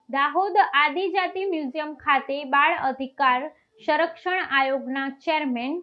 દાહોદ આદિજાતિ મ્યુઝિયમ ખાતે બાળ અધિકાર સંરક્ષણ આયોગના ચેરમેન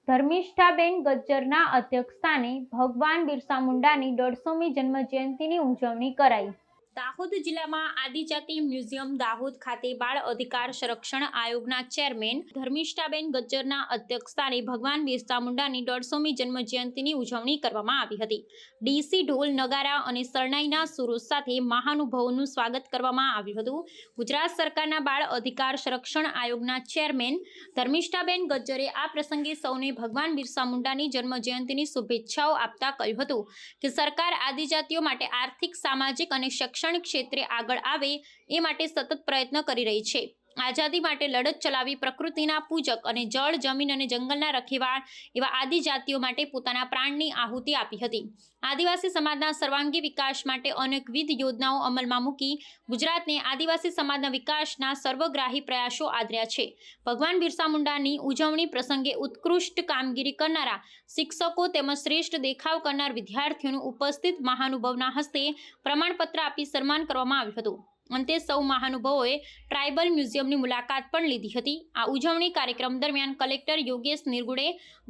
ધર્મિષ્ઠાબેન ગજ્જરના અધ્યક્ષસ્થાને ભગવાન બિરસા મુંડાની 150મી જન્મજયંતિની ઉજવણી કરાઈ। દાહોદ જિલ્લામાં આદિજાતિ મ્યુઝિયમ દાહોદ ખાતે બાળ અધિકાર સંરક્ષણ આયોગના ચેરમેન ધર્મિષ્ઠાબેન ગજ્જરના અધ્યક્ષસ્થાને ભગવાન બિરસા મુંડાની 150મી જન્મજયંતિની ઉજવણી કરવામાં આવી હતી। ડીસી ઢોલ નગારા અને શરણાઈના સુરો સાથે મહાનુભાવોનું સ્વાગત કરવામાં આવ્યું હતું। ગુજરાત સરકારના બાળ અધિકાર સંરક્ષણ આયોગના ચેરમેન ધર્મિષ્ઠાબેન ગજ્જરે આ પ્રસંગે સૌને ભગવાન બિરસા મુંડાની જન્મજયંતિની શુભેચ્છાઓ આપતા કહ્યું હતું કે સરકાર આદિજાતિઓ માટે આર્થિક, સામાજિક અને શૈક્ષણિક ક્ષેત્રે આગળ આવે એ માટે સતત પ્રયત્ન કરી રહી છે। આઝાદી માટે લડત ચલાવી પ્રકૃતિના પૂજક અને જળ, જમીન અને જંગલના રખેવાળ એવા આદિજાતિઓ માટે પોતાના પ્રાણની આહુતિ આપી હતી। આદિવાસી સમાજના સર્વાંગી વિકાસ માટે અનેકવિધ યોજનાઓ અમલમાં મૂકી ગુજરાતને આદિવાસી સમાજના વિકાસના સર્વગ્રાહી પ્રયાસો આદર્યા છે। ભગવાન બિરસા મુંડાની ઉજવણી પ્રસંગે ઉત્કૃષ્ટ કામગીરી કરનારા શિક્ષકો તેમજ શ્રેષ્ઠ દેખાવ કરનાર વિદ્યાર્થીઓનું ઉપસ્થિત મહાનુભાવના હસ્તે પ્રમાણપત્ર આપી સન્માન કરવામાં આવ્યું હતું। અંતે સૌ મહાનુભાવોએ ટ્રાઇબલ મ્યુઝિયમની મુલાકાત પણ લીધી હતી। આ ઉજવણી કાર્યક્રમ દરમિયાન કલેક્ટર યોગેશ નિરગુડે,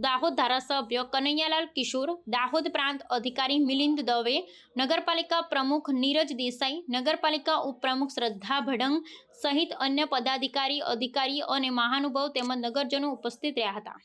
દાહોદ ધારાસભ્ય કનૈયાલાલ કિશોર, દાહોદ પ્રાંત અધિકારી મિલિંદ દવે, નગરપાલિકા પ્રમુખ નીરજ દેસાઈ, નગરપાલિકા ઉપપ્રમુખ શ્રદ્ધા ભડંગ સહિત અન્ય પદાધિકારી, અધિકારી અને મહાનુભાવ તેમજ નગરજનો ઉપસ્થિત રહ્યા હતા।